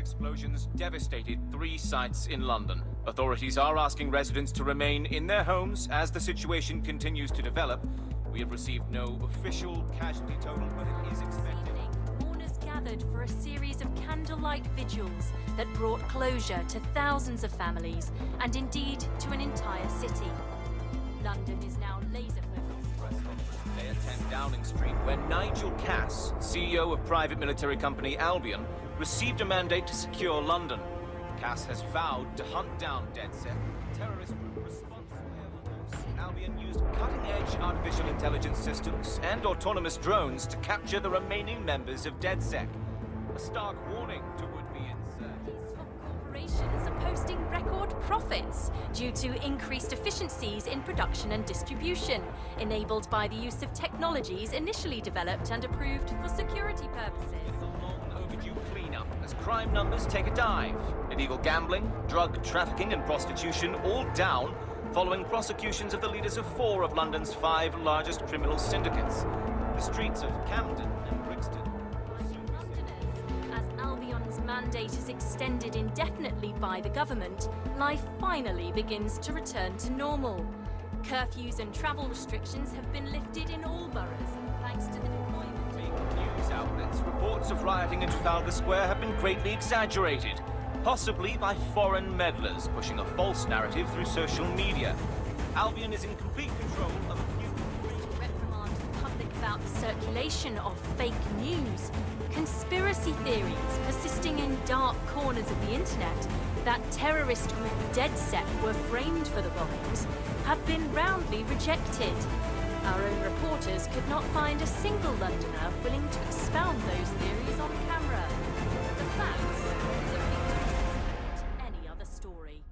explosions devastated 3 sites in London. Authorities are asking residents to remain in their homes as the situation continues to develop. We have received no official casualty total, but it is expected. Mourners gathered for a series of candlelight vigils that brought closure to thousands of families and indeed to an entire city. London is now laser-focused. Press conference today at 10 Downing Street, where Nigel Cass, CEO of private military company Albion, received a mandate to secure London. Cass has vowed to hunt down DedSec, the terrorist group responsible. Albion used cutting-edge artificial intelligence systems and autonomous drones to capture the remaining members of DedSec. A stark warning to would-be insurgents. Corporations are posting record profits due to increased efficiencies in production and distribution, enabled by the use of technologies initially developed and approved for security purposes. It's a long overdue cleanup as crime numbers take a dive. Illegal gambling, drug trafficking and prostitution all down following prosecutions of the leaders of 4 of London's 5 largest criminal syndicates. The streets of Camden and Brixton. As Albion's mandate is extended indefinitely by the government, life finally begins to return to normal. Curfews and travel restrictions have been lifted in all boroughs, thanks to the deployment. Big news outlets, reports of rioting in Trafalgar Square have been greatly exaggerated, possibly by foreign meddlers pushing a false narrative through social media. Albion is in complete control of a few... Reprimand the public about the circulation of fake news. Conspiracy theories persisting in dark corners of the internet that terrorist group DedSec were framed for the bombings have been roundly rejected. Our own reporters could not find a single Londoner willing to expound those theories on camera. The facts simply don't support any other story.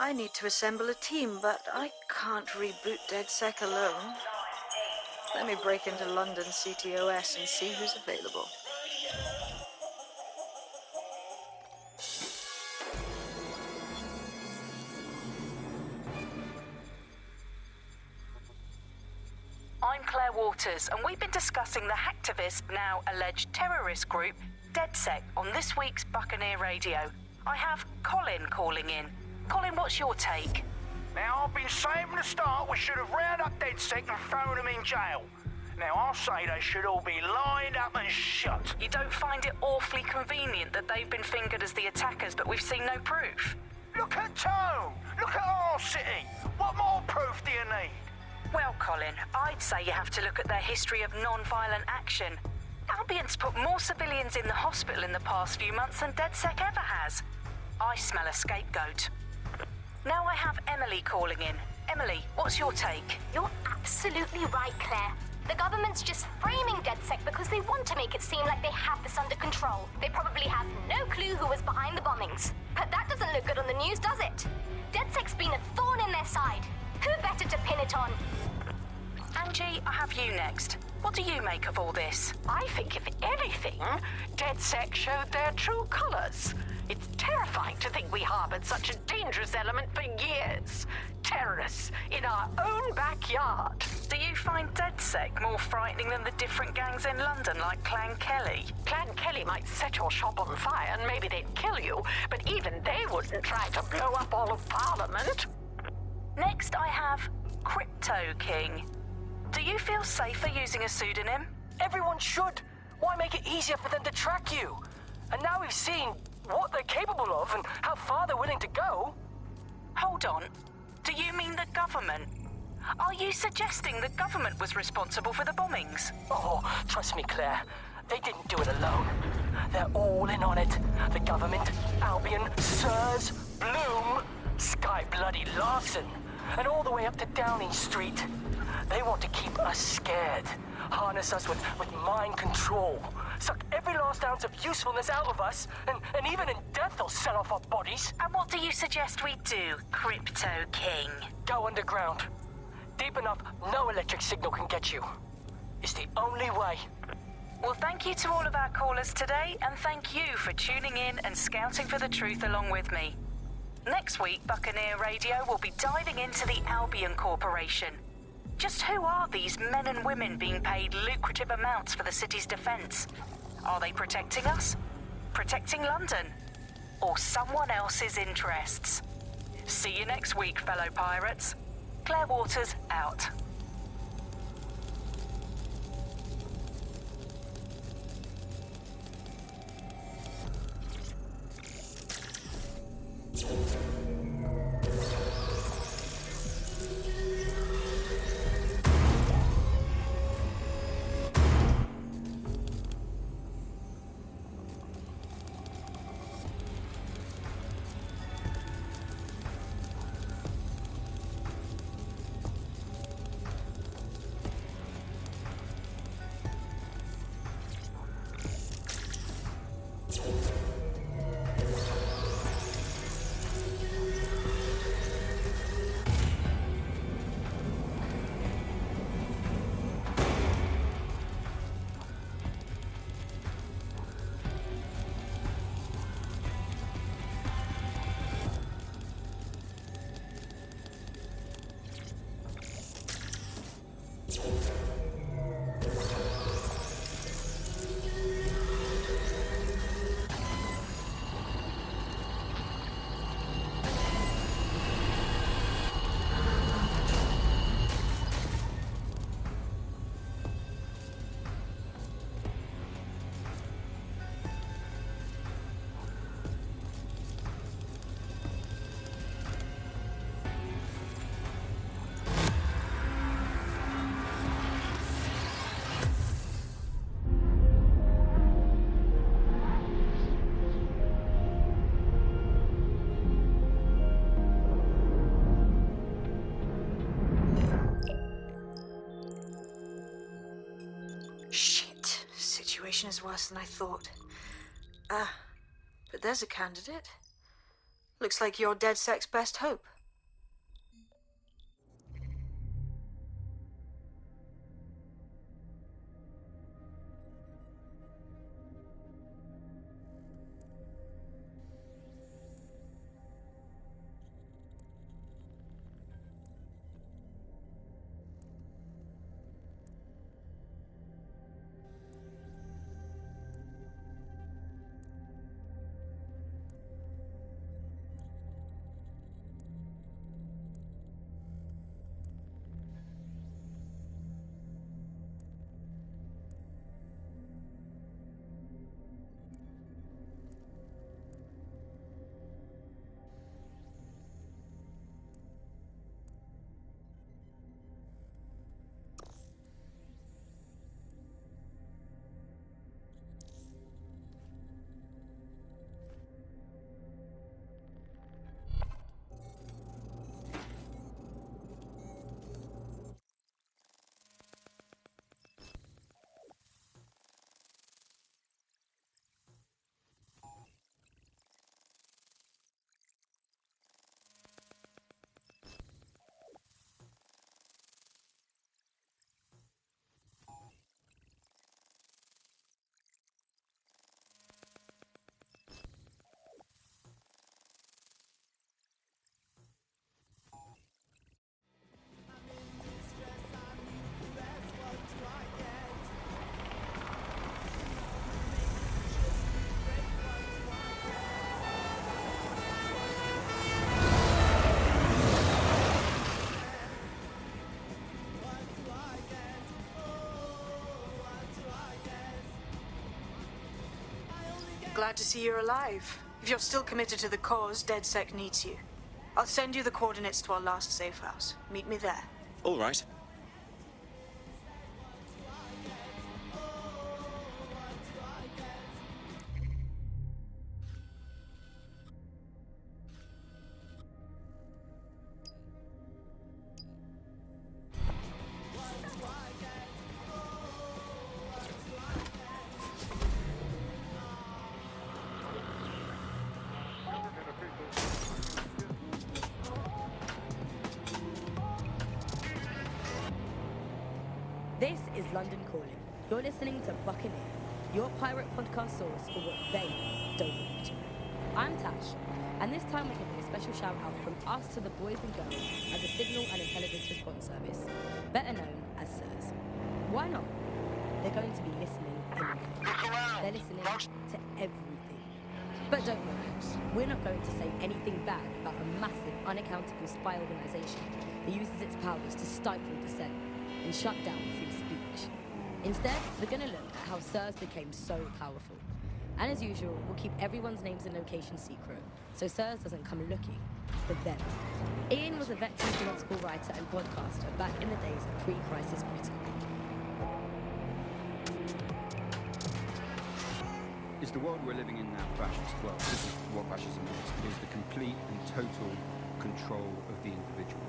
I need to assemble a team, but I can't reboot DedSec alone. Let me break into London CTOS and see who's available. I'm Claire Waters, and we've been discussing the hacktivist, now alleged terrorist group, DedSec, on this week's Buccaneer Radio. I have Colin calling in. Colin, what's your take? Now, I've been saying from the start we should have rounded up DedSec and thrown them in jail. Now, I'll say they should all be lined up and shot. You don't find it awfully convenient that they've been fingered as the attackers, but we've seen no proof? Look at Tone! Look at our city! What more proof do you need? Well, Colin, I'd say you have to look at their history of non-violent action. Albion's put more civilians in the hospital in the past few months than DedSec ever has. I smell a scapegoat. Now I have Emily calling in. Emily, what's your take? You're absolutely right, Claire. The government's just framing DedSec because they want to make it seem like they have this under control. They probably have no clue who was behind the bombings. But that doesn't look good on the news, does it? DedSec's been a thorn in their side. Who better to pin it on? Angie, I have you next. What do you make of all this? I think, if anything, DedSec showed their true colors. It's terrifying to think we harbored such a dangerous element for years. Terrorists in our own backyard. Do you find DedSec more frightening than the different gangs in London, like Clan Kelly? Clan Kelly might set your shop on fire and maybe they'd kill you, but even they wouldn't try to blow up all of Parliament. Next, I have Crypto King. Do you feel safer using a pseudonym? Everyone should. Why make it easier for them to track you? And now we've seen what they're capable of and how far they're willing to go. Hold on. Do you mean the government? Are you suggesting the government was responsible for the bombings? Oh, trust me, Claire. They didn't do it alone. They're all in on it. The government, Albion, Sirs, Bloom, Sky Bloody Larson. and all the way up to Downing Street. They want to keep us scared, harness us with mind control, suck every last ounce of usefulness out of us, and even in death they'll sell off our bodies. And what do you suggest we do, Crypto King? Go underground. Deep enough, no electric signal can get you. It's the only way. Well, thank you to all of our callers today, and thank you for tuning in and scouting for the truth along with me. Next week, Buccaneer Radio will be diving into the Albion Corporation. Just who are these men and women being paid lucrative amounts for the city's defense? Are they protecting us? Protecting London? Or someone else's interests? See you next week, fellow pirates. Claire Waters, out. Is worse than I thought. But there's a candidate. Looks like you're DedSec's best hope. Glad to see you're alive. If you're still committed to the cause, DedSec needs you. I'll send you the coordinates to our last safe house. Meet me there. All right. London Calling. You're listening to Buccaneer, your pirate podcast source for what they don't want you to know. I'm Tash, and this time we're giving a special shout out from us to the boys and girls at the Signal and Intelligence Response Service, better known as SIRS. Why not? They're going to be listening anyway. They're listening to everything. But don't worry, we're not going to say anything bad about a massive, unaccountable spy organisation that uses its powers to stifle dissent and shut down free speech. Instead, we're going to look at how SIRS became so powerful. And as usual, we'll keep everyone's names and locations secret, so SIRS doesn't come looking for them. Ian was a veteran political writer and podcaster back in the days of pre-crisis Britain. Is the world we're living in now fascist? Well, this is what fascism is. It is the complete and total control of the individual.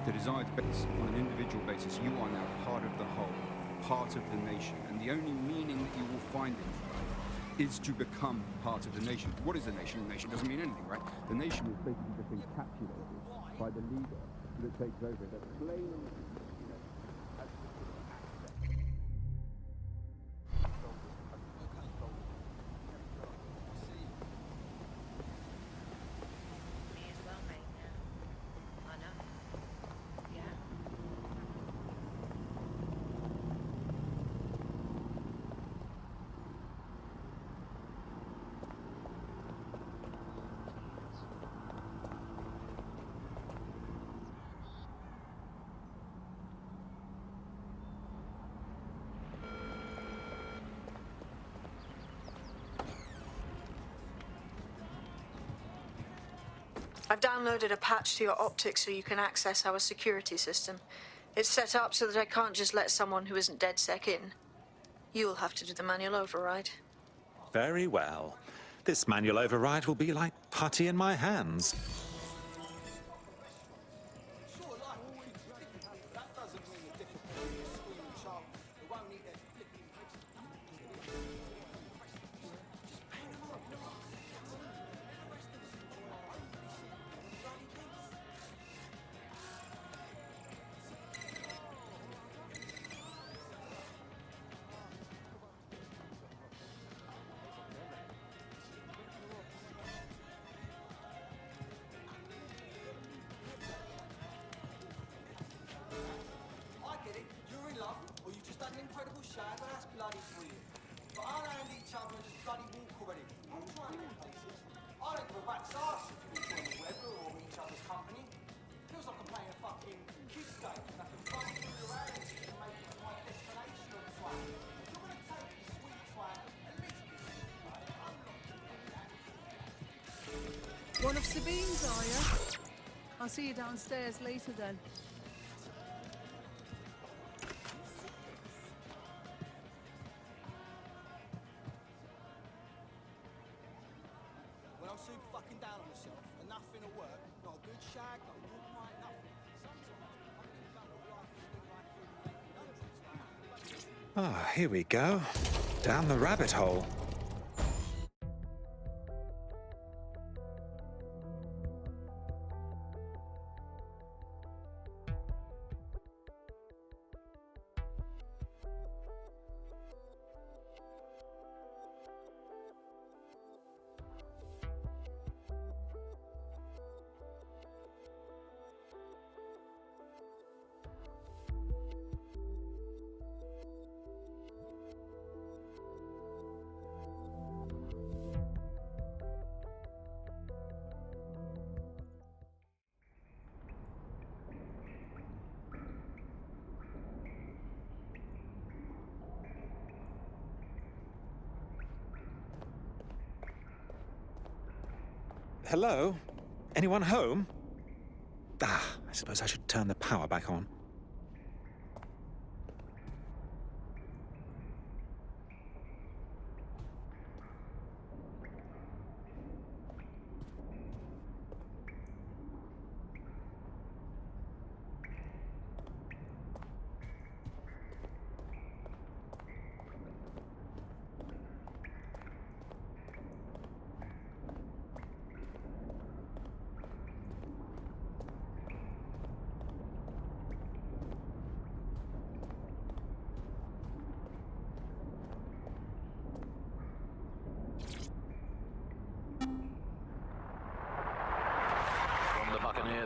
The desired base, on an individual basis, you are now part of the whole, part of the nation, and the only meaning that you will find in your life is to become part of the nation. What is the nation? The nation doesn't mean anything, right? The nation is basically just encapsulated by the leader that takes over. That's plain and I've downloaded a patch to your optics so you can access our security system. It's set up so that I can't just let someone who isn't DedSec in. You'll have to do the manual override. Very well. This manual override will be like putty in my hands. One of Sabine's, are you? I'll see you downstairs later then. When I'm super fucking down on myself and nothing will work, not a good shag, not a good night, nothing. Sometimes I think about what life has been like in Ah, here we go. Down the rabbit hole. Hello? Anyone home? I suppose I should turn the power back on.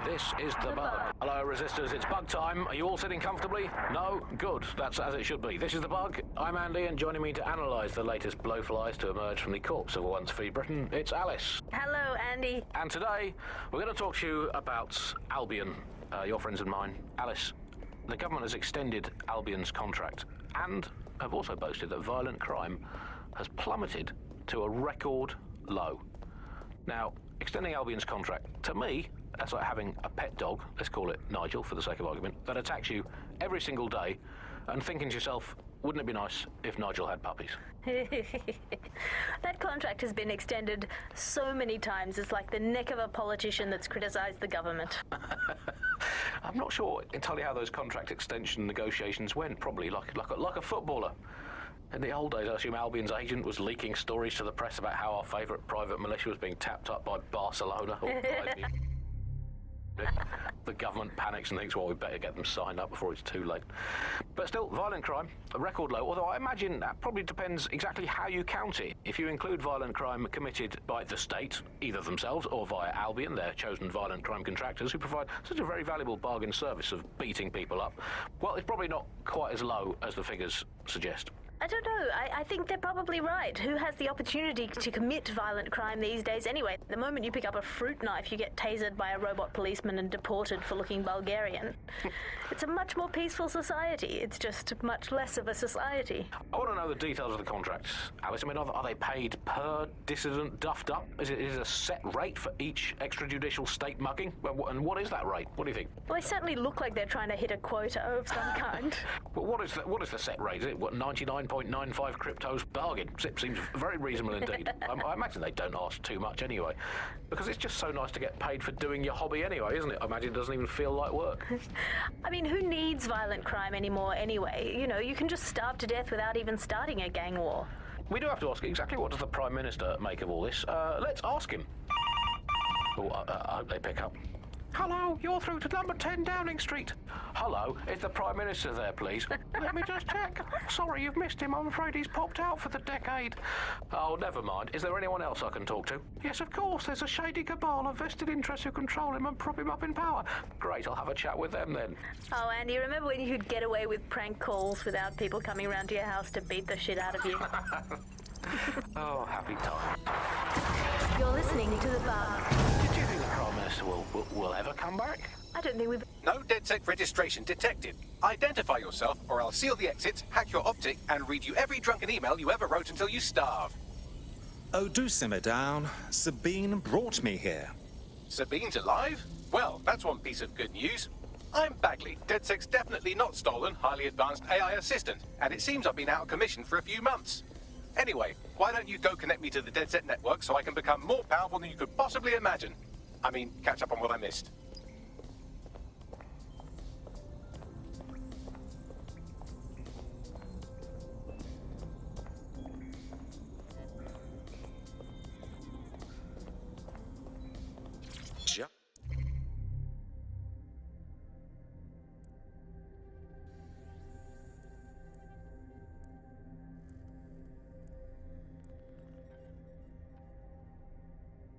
This is the bug. Hello, resistors. It's bug time. Are you all sitting comfortably? No? Good. That's as it should be. This is the bug. I'm Andy, and joining me to analyse the latest blowflies to emerge from the corpse of a once-free Britain, it's Alice. Hello, Andy. And today, we're going to talk to you about Albion, your friends and mine. Alice, the government has extended Albion's contract and have also boasted that violent crime has plummeted to a record low. Now, extending Albion's contract, to me, that's like having a pet dog, let's call it Nigel for the sake of argument, that attacks you every single day and thinking to yourself, wouldn't it be nice if Nigel had puppies? That contract has been extended so many times, it's like the neck of a politician that's criticised the government. I'm not sure entirely how those contract extension negotiations went, probably like a footballer. In the old days, I assume Albion's agent was leaking stories to the press about how our favourite private militia was being tapped up by Barcelona. The government panics and thinks, well, we better get them signed up before it's too late. But still, violent crime, a record low, although I imagine that probably depends exactly how you count it. If you include violent crime committed by the state, either themselves or via Albion, their chosen violent crime contractors who provide such a very valuable bargain service of beating people up, well, it's probably not quite as low as the figures suggest. I don't know. I think they're probably right. Who has the opportunity to commit violent crime these days anyway? The moment you pick up a fruit knife, you get tasered by a robot policeman and deported for looking Bulgarian. It's a much more peaceful society. It's just much less of a society. I want to know the details of the contracts, Alice. I mean, are they paid per dissident duffed up? Is it a set rate for each extrajudicial state mugging? And what is that rate? What do you think? Well, they certainly look like they're trying to hit a quota of some kind. Well, what is the set rate? Is it 99.95 cryptos bargain? Seems very reasonable indeed. I imagine they don't ask too much anyway, because it's just so nice to get paid for doing your hobby anyway, isn't it? I imagine it doesn't even feel like work. I mean, who needs violent crime anymore anyway? You know, you can just starve to death without even starting a gang war. We do have to ask exactly what does the Prime Minister make of all this. Let's ask him. Oh, I hope they pick up. Hello, you're through to number 10 Downing Street. Hello, is the Prime Minister there, please? Let me just check. Sorry, you've missed him. I'm afraid he's popped out for the decade. Oh, never mind. Is there anyone else I can talk to? Yes, of course. There's a shady cabal of vested interests who control him and prop him up in power. Great, I'll have a chat with them then. Oh, Andy, remember when you could get away with prank calls without people coming around to your house to beat the shit out of you? Oh, happy time. You're listening to The Bug. Did you think the Prime Minister will ever come back? I don't think we've... No DedSec registration detected. Identify yourself or I'll seal the exits, hack your optic, and read you every drunken email you ever wrote until you starve. Oh, do simmer down. Sabine brought me here. Sabine's alive? Well, that's one piece of good news. I'm Bagley, DedSec's definitely not stolen, highly advanced AI assistant, and it seems I've been out of commission for a few months. Anyway, why don't you go connect me to the DedSec network so I can become more powerful than you could possibly imagine? I mean, catch up on what I missed.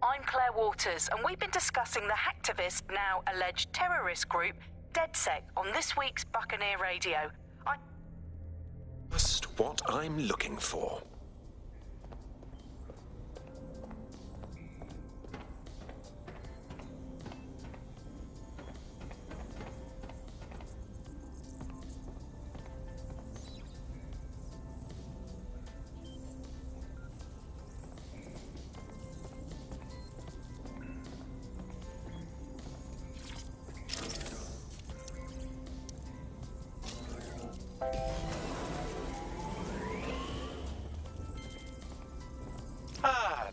I'm Claire Waters, and we've been discussing the hacktivist, now alleged terrorist group, DedSec, on this week's Buccaneer Radio. Just what I'm looking for.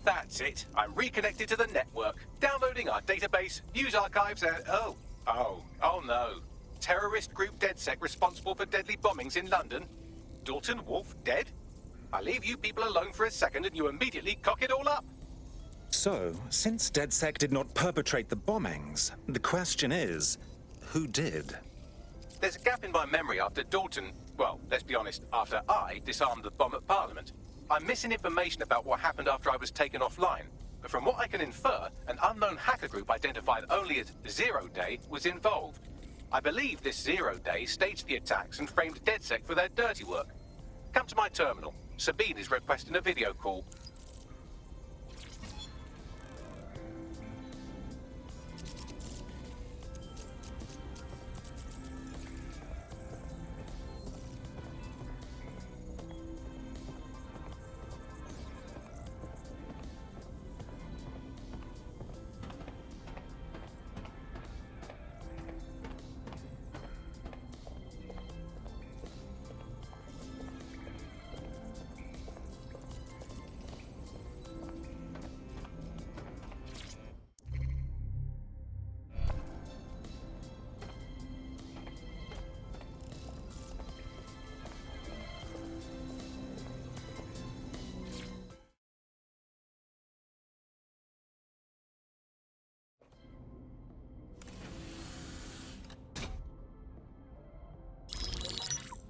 That's it. I'm reconnected to the network, downloading our database, news archives, and oh no. Terrorist group DedSec responsible for deadly bombings in London. Dalton Wolfe dead? I leave you people alone for a second and you immediately cock it all up. So, since DedSec did not perpetrate the bombings, the question is, who did? There's a gap in my memory after Dalton, well, let's be honest, after I disarmed the bomb at Parliament. I'm missing information about what happened after I was taken offline. but from what I can infer, an unknown hacker group identified only as Zero Day was involved. I believe this Zero Day staged the attacks and framed DedSec for their dirty work. Come to my terminal. Sabine is requesting a video call.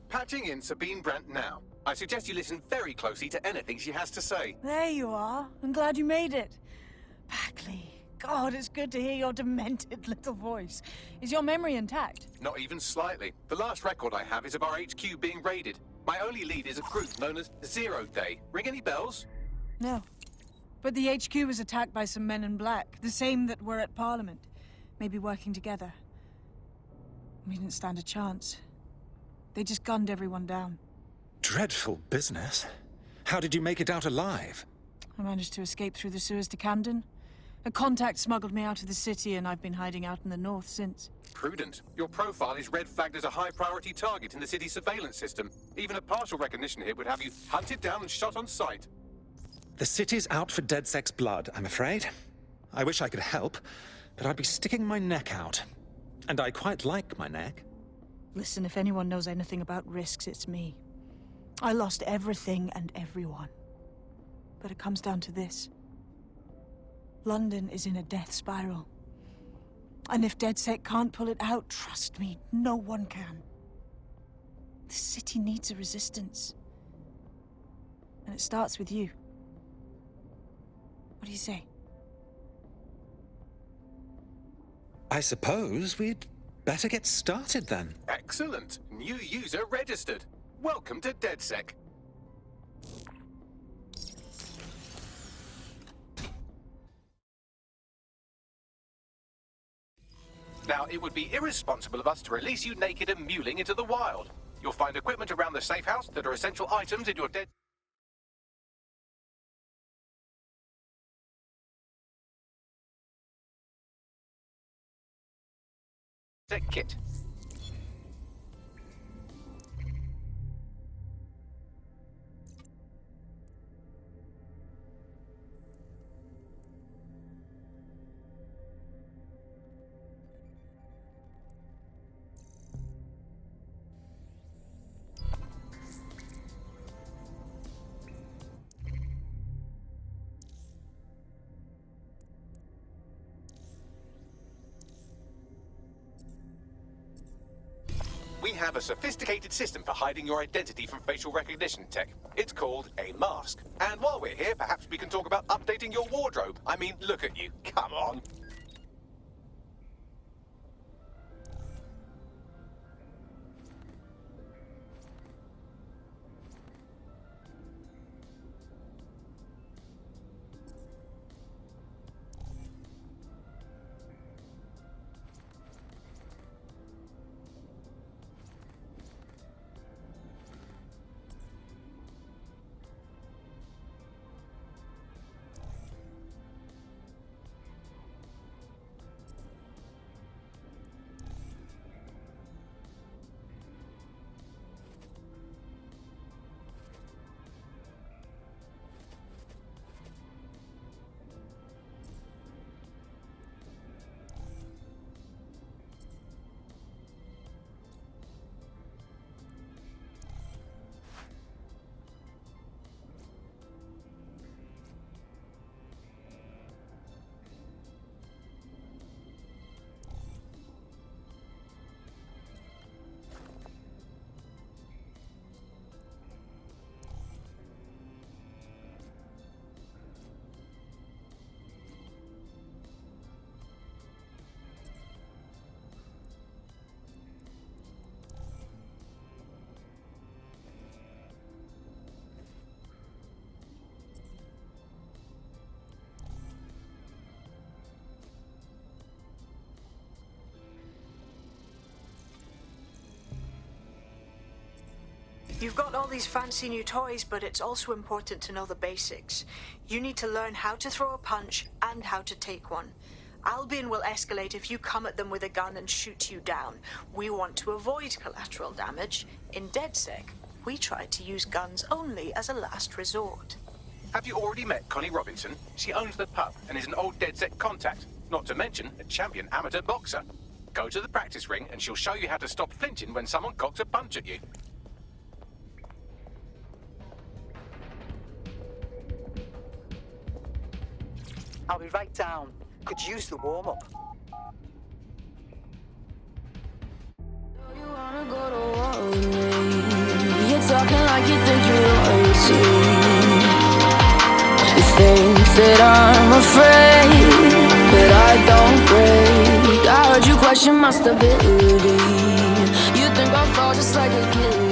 Patching in Sabine Brandt now. I suggest you listen very closely to anything she has to say. There you are. I'm glad you made it. Bagley, God, it's good to hear your demented little voice. Is your memory intact? Not even slightly. The last record I have is of our HQ being raided. My only lead is a group known as Zero Day. Ring any bells? No. But the HQ was attacked by some men in black, the same that were at Parliament. Maybe working together. We didn't stand a chance. They just gunned everyone down. Dreadful business. How did you make it out alive? I managed to escape through the sewers to Camden. A contact smuggled me out of the city, and I've been hiding out in the north since. Prudent. Your profile is red flagged as a high-priority target in the city's surveillance system. Even a partial recognition hit would have you hunted down and shot on sight. The city's out for DedSec's blood, I'm afraid. I wish I could help, but I'd be sticking my neck out. And I quite like my neck. Listen, if anyone knows anything about risks, it's me. I lost everything and everyone. But it comes down to this. London is in a death spiral. And if DedSec can't pull it out, trust me, no one can. The city needs a resistance. And it starts with you. What do you say? I suppose we'd better get started then. Excellent. New user registered. Welcome to DedSec. Now, it would be irresponsible of us to release you naked and mewling into the wild. You'll find equipment around the safe house that are essential items in your DedSec kit. We have a sophisticated system for hiding your identity from facial recognition tech. It's called a mask. And while we're here, perhaps we can talk about updating your wardrobe. I mean, look at you. Come on. You've got all these fancy new toys, but it's also important to know the basics. You need to learn how to throw a punch and how to take one. Albion will escalate if you come at them with a gun and shoot you down. We want to avoid collateral damage. In DedSec, we try to use guns only as a last resort. Have you already met Connie Robinson? She owns the pub and is an old DedSec contact, not to mention a champion amateur boxer. Go to the practice ring and she'll show you how to stop flinching when someone cocks a punch at you. I'll be right down. Could use the warm-up. You wanna go to war with me? You're talking like you think you're royalty. You think that I'm afraid, but I don't break. I heard you question my stability. You think I'll fall just like a guillotine.